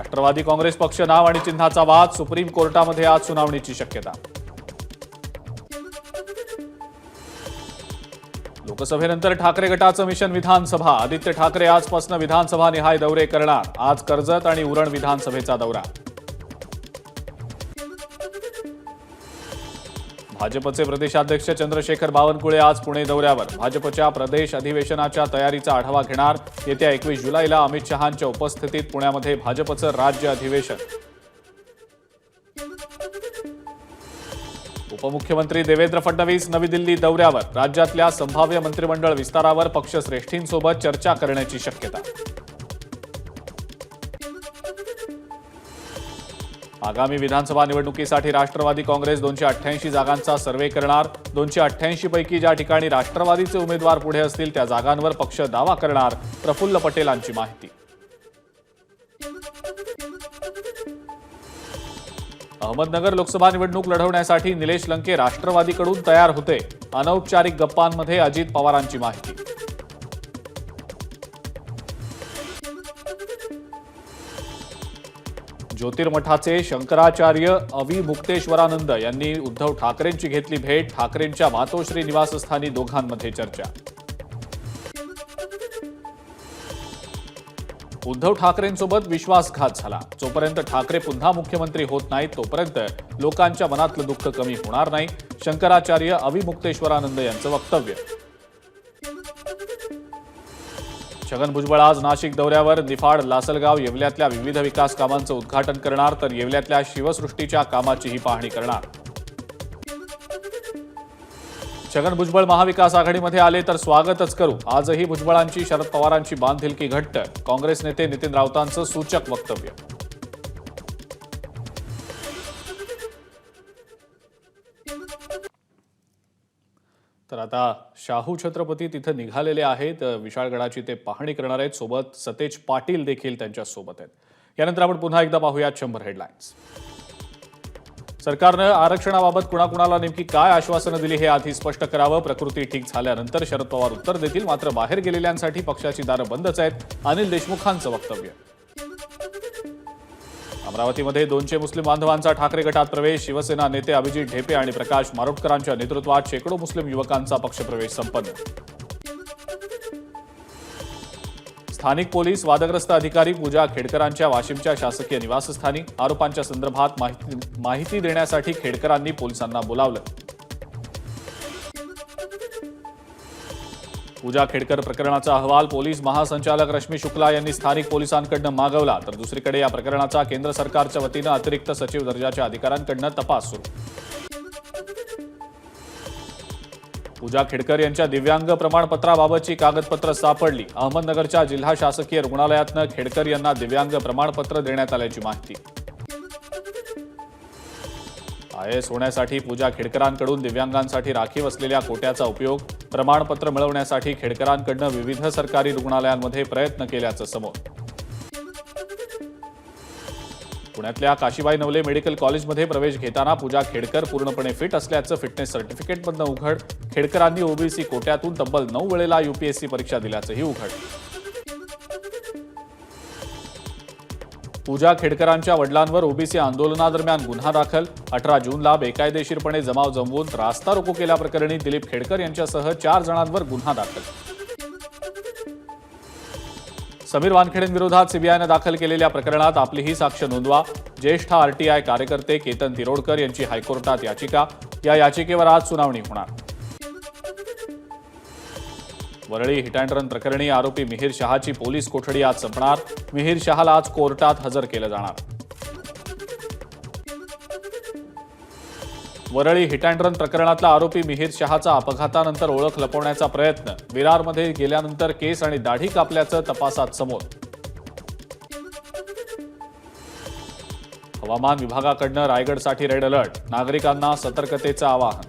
राष्ट्रवादी काँग्रेस पक्ष नाव आणि चिन्हाचा वाद, सुप्रीम कोर्टामध्ये आज सुनावणीची शक्यता. लोकसभेनंतर ठाकरे गटाचं मिशन विधानसभा. आदित्य ठाकरे आजपासून विधानसभा निहाय दौरे करणार. आज कर्जत आणि उरण विधानसभेचा दौरा. भाजपचे प्रदेशाध्यक्ष चंद्रशेखर बावनकुळे आज पुणे दौऱ्यावर. भाजपच्या प्रदेश अधिवेशनाच्या तयारीचा आढावा घेणार. येत्या 21 जुलैला अमित शहांच्या उपस्थितीत पुण्यामध्ये भाजपचं राज्य अधिवेशन. उपमुख्यमंत्री देवेंद्र फडणवीस नवी दिल्ली दौऱ्यावर. राज्यातल्या संभाव्य मंत्रिमंडळ विस्तारावर पक्षश्रेष्ठींसोबत चर्चा करण्याची शक्यता. आगामी विधानसभा निवडणुकीसाठी राष्ट्रवादी काँग्रेस 288 जागांचा सर्व्हे करणार. 288 पैकी ज्या ठिकाणी राष्ट्रवादीचे उमेदवार पुढे असतील त्या जागांवर पक्ष दावा करणार. प्रफुल्ल पटेलांची माहिती. अहमदनगर लोकसभा निवडणूक लढवण्यासाठी निलेश लंके राष्ट्रवादीकडून तयार होते. अनौपचारिक गप्पांमध्ये अजित पवारांची माहिती. ज्योतिर्मठाचे शंकराचार्य अविमुक्तेश्वरानंद यांनी उद्धव ठाकरेंची घेतली भेट. ठाकरेंच्या मातोश्री निवासस्थानी दोघांमध्ये चर्चा. उद्धव ठाकरेंसोबत विश्वासघात झाला. जोपर्यंत ठाकरे पुन्हा मुख्यमंत्री होत नाहीत तोपर्यंत लोकांच्या मनातलं दुःख कमी होणार नाही. शंकराचार्य अविमुक्तेश्वरानंद यांचं वक्तव्य. छगन भुजबळ आज नाशिक दौऱ्यावर. निफाड, लासलगाव, येवल्यातल्या विविध विकास कामांचं उद्घाटन करणार. तर येवल्यातल्या शिवसृष्टीच्या कामाचीही पाहणी करणार. छगन भुजबळ महाविकास आघाडीमध्ये आले तर स्वागतच करू. आजही भुजबळांची शरद पवारांची बांधिलकी घट्ट. काँग्रेस नेते नितीन राऊतांचं सूचक वक्तव्य. तर आता शाहू छत्रपती तिथे निघालेले आहेत. विशाळगडाची ते पाहणी करणार आहेत. सोबत सतेज पाटील देखील त्यांच्या सोबत आहेत. यानंतर आपण पुन्हा एकदा पाहूयात 100 हेडलाईन्स. सरकारनं आरक्षणाबाबत कुणाकुणाला नेमकी काय आश्वासनं दिली हे आधी स्पष्ट करावं. प्रकृती ठीक झाल्यानंतर शरद पवार उत्तर देतील. मात्र बाहेर गेलेल्यांसाठी पक्षाची दारं बंदच आहेत. अनिल देशमुखांचं वक्तव्य. अमरावतीमध्ये 200 मुस्लिम बांधवांचा ठाकरे गटात प्रवेश. शिवसेना नेते अभिजित ढेपे आणि प्रकाश मारोटकरांच्या नेतृत्वात शेकडो मुस्लिम युवकांचा पक्षप्रवेश संपन्न. स्थानिक पोलीस वादग्रस्त अधिकारी पूजा खेडकरांच्या वाशिमच्या शासकीय निवासस्थानी. आरोपांच्या संदर्भात माहिती देण्यासाठी खेडकरांनी पोलिसांना बोलावलं. पूजा खेडकर प्रकरणाचा अहवाल पोलीस महासंचालक रश्मी शुक्ला यांनी स्थानिक पोलिसांकडून मागवला. तर दुसरीकडे या प्रकरणाचा केंद्र सरकारच्या वतीनं अतिरिक्त सचिव दर्जाच्या अधिकाऱ्यांकडून तपास सुरू. पूजा खेडकर यांच्या दिव्यांग प्रमाणपत्राबाबतची कागदपत्र सापडली. अहमदनगरच्या जिल्हा शासकीय रुग्णालयातनं खेडकर यांना दिव्यांग प्रमाणपत्र देण्यात आल्याची माहिती. IAS होण्यासाठी पूजा खेडकरांकडून दिव्यांगांसाठी राखीव असलेल्या कोट्याचा उपयोग. प्रमाणपत्र मिळवण्यासाठी खेडकरांकडून विविध सरकारी रुग्णालयांमध्ये प्रयत्न केल्याचं समोर. पुण्यातल्या काशीबाई नवले मेडिकल कॉलेजमध्ये प्रवेश घेताना पूजा खेडकर पूर्णपणे फिट असल्याचं फिटनेस सर्टिफिकेटमधनं उघड. खेडकरांनी ओबीसी कोट्यातून तब्बल 9 वेळेला UPSC परीक्षा दिल्याचंही उघड. पूजा खेडकरांच्या वडिलांवर ओबीसी आंदोलनादरम्यान गुन्हा दाखल. 18 जूनला बेकायदेशीरपणे जमाव जमवून रास्ता रोको केल्याप्रकरणी दिलीप खेडकर यांच्यासह 4 जणांवर गुन्हा दाखल. समीर वानखेडेंविरोधात सीबीआयनं दाखल केलेल्या प्रकरणात आपलीही साक्ष नोंदवा. ज्येष्ठ RTI कार्यकर्ते केतन तिरोडकर यांची हायकोर्टात याचिका. या याचिकेवर आज सुनावणी होणार. वरळी हिट अँड रन प्रकरणी आरोपी मिहीर शहाची पोलीस कोठडी आज संपणार. मिहीर शहाला आज कोर्टात हजर केलं जाणार. वरळी हिट अँड रन प्रकरणातला आरोपी मिहीर शहाचा अपघातानंतर ओळख लपवण्याचा प्रयत्न. विरारमध्ये गेल्यानंतर केस आणि दाढी कापल्याचं तपासात समोर. हवामान विभागाकडनं रायगडसाठी रेड अलर्ट. नागरिकांना सतर्कतेचं आवाहन.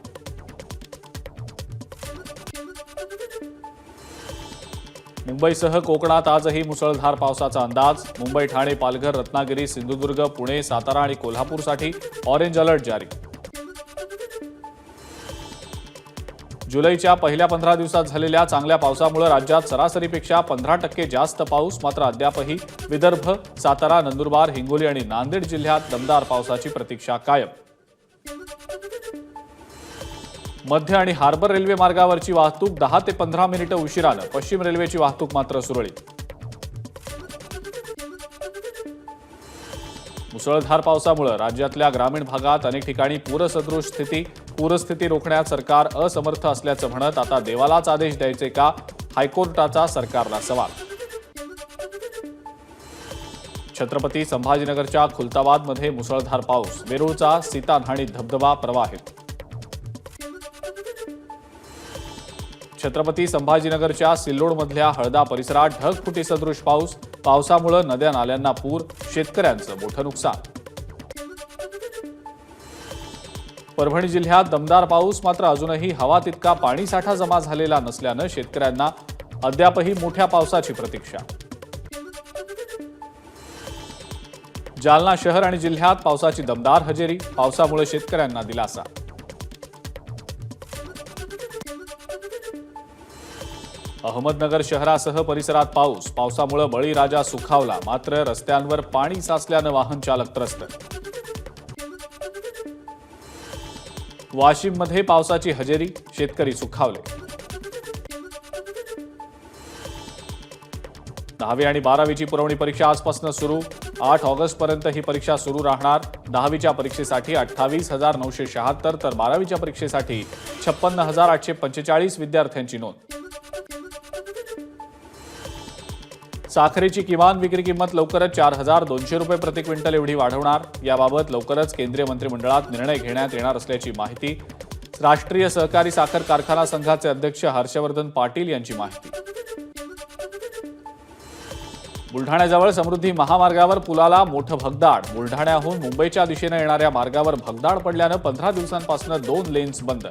मुंबईसह कोकणात आजही मुसळधार पावसाचा अंदाज. मुंबई, ठाणे, पालघर, रत्नागिरी, सिंधुदुर्ग, पुणे, सातारा आणि कोल्हापूरसाठी ऑरेंज अलर्ट जारी. जुलैच्या पहिल्या 15 दिवसात झालेल्या चांगल्या पावसामुळे राज्यात सरासरीपेक्षा 15% जास्त पाऊस. मात्र अद्यापही विदर्भ, सातारा, नंदुरबार, हिंगोली आणि नांदेड जिल्ह्यात दमदार पावसाची प्रतीक्षा कायम. मध्य आणि हार्बर रेल्वे मार्गावरची वाहतूक 10 ते 15 मिनिटं उशिरानं. पश्चिम रेल्वेची वाहतूक मात्र सुरळीत. मुसळधार पावसामुळे राज्यातल्या ग्रामीण भागात अनेक ठिकाणी पूरसदृश स्थिती. पूरस्थिती रोखण्यात सरकार असमर्थ असल्याचं म्हणत आता देवालाच आदेश द्यायचे का? हायकोर्टाचा सरकारला सवाल. छत्रपती संभाजीनगरच्या खुलताबादमध्ये मुसळधार पाऊस. वेरूळचा सीतान्हाणी धबधबा प्रवाहित. छत्रपती संभाजीनगरच्या सिल्लोडमधल्या हळदा परिसरात ढगफुटी सदृश पाऊस. पावसामुळे नद्या नाल्यांना पूर. शेतकऱ्यांचं मोठं नुकसान. परभणी जिल्ह्यात दमदार पाऊस. मात्र अजूनही हवा तितका पाणीसाठा जमा झालेला नसल्यानं शेतकऱ्यांना अद्यापही मोठ्या पावसाची प्रतीक्षा. जालना शहर आणि जिल्ह्यात पावसाची दमदार हजेरी. पावसामुळे शेतकऱ्यांना दिलासा. अहमदनगर शहरासह परिसरात पाऊस. पावसामुळे बळीराजा सुखावला. मात्र रस्त्यांवर पाणी साचल्यानं वाहन चालक त्रस्त. वाशिममध्ये पावसाची हजेरी. शेतकरी सुखावले. 10वी आणि 12वीची पुरवणी परीक्षा आजपासून सुरू. 8 ऑगस्टपर्यंत ही परीक्षा सुरू राहणार. 10वीच्या परीक्षेसाठी 28,976 तर 12वीच्या परीक्षेसाठी 56,845 विद्यार्थ्यांची नोंद. साखरेची किमान विक्री किंमत लवकरच 4,200 रुपये प्रति क्विंटल एवढी वाढवणार. याबाबत लवकरच केंद्रीय मंत्रिमंडळात निर्णय घेण्यात येणार असल्याची माहिती राष्ट्रीय सहकारी साखर कारखाना संघाचे अध्यक्ष हर्षवर्धन पाटील यांची माहिती. बुलढाण्याजवळ समृद्धी महामार्गावर पुलाला मोठं भगदाड. बुलढाण्याहून मुंबईच्या दिशेने येणाऱ्या मार्गावर भगदाड पडल्यानं 15 दिवसांपासून 2 लेन्स बंद.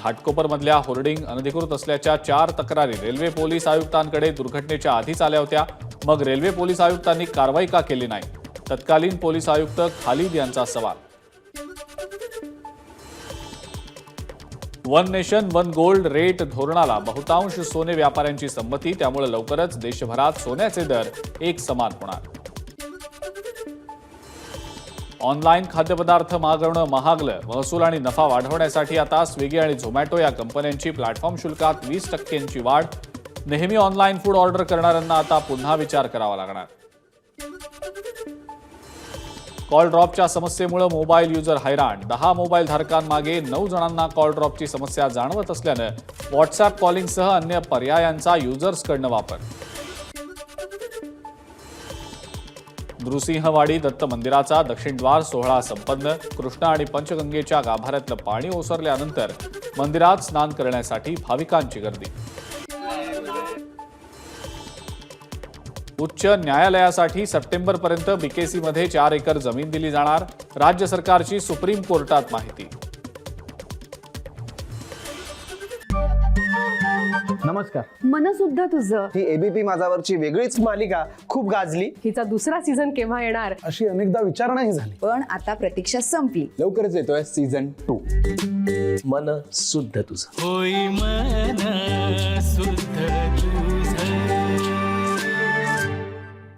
घाटकोपरमधल्या होर्डिंग अनधिकृत असल्याच्या 4 तक्रारी रेल्वे पोलीस आयुक्तांकडे दुर्घटनेच्या आधीच आल्या होत्या. मग रेल्वे पोलीस आयुक्तांनी कारवाई का केली नाही? तत्कालीन पोलीस आयुक्त खालिद यांचा सवाल. One nation one gold rate धोरणाला बहुतांश सोने व्यापाऱ्यांची संमती. त्यामुळे लवकरच देशभरात सोन्याचे दर एक समान होणार. ऑनलाईन खाद्यपदार्थ मागवणं महागलं. महसूल आणि नफा वाढवण्यासाठी आता स्विगी आणि झोमॅटो या कंपन्यांची प्लॅटफॉर्म शुल्कात 20% वाढ. नेहमी ऑनलाईन फूड ऑर्डर करणाऱ्यांना आता पुन्हा विचार करावा लागणार. कॉल ड्रॉपच्या समस्येमुळे मोबाईल युजर हैराण. 10 मोबाईल धारकांमागे 9 जणांना कॉल ड्रॉपची समस्या जाणवत असल्यानं व्हॉट्सअप कॉलिंगसह अन्य पर्यायांचा युजर्सकडनं वापर. नृसिंहवाडी दत्त मंदिराचा दक्षिण द्वार सोहळा संपन्न. कृष्णा आणि पंचगंगेच्या गाभाऱ्यातलं पाणी ओसरल्यानंतर मंदिरात स्नान करण्यासाठी भाविकांची गर्दी. उच्च न्यायालयासाठी सप्टेंबरपर्यंत बीकेसीमध्ये 4 एकर जमीन दिली जाणार. राज्य सरकारची सुप्रीम कोर्टात माहिती. नमस्कार. मन सुद्धा तुझं. ही एबीपी माझावरची वेगळीच मालिका खूप गाजली. हिचा दुसरा सीझन केव्हा येणार अशी अनेकदा विचारणा झाली. पण आता प्रतीक्षा संपली. लवकरच येतोय सीझन 2. मन शुद्ध तुझं. होई मन शुद्ध तुझं.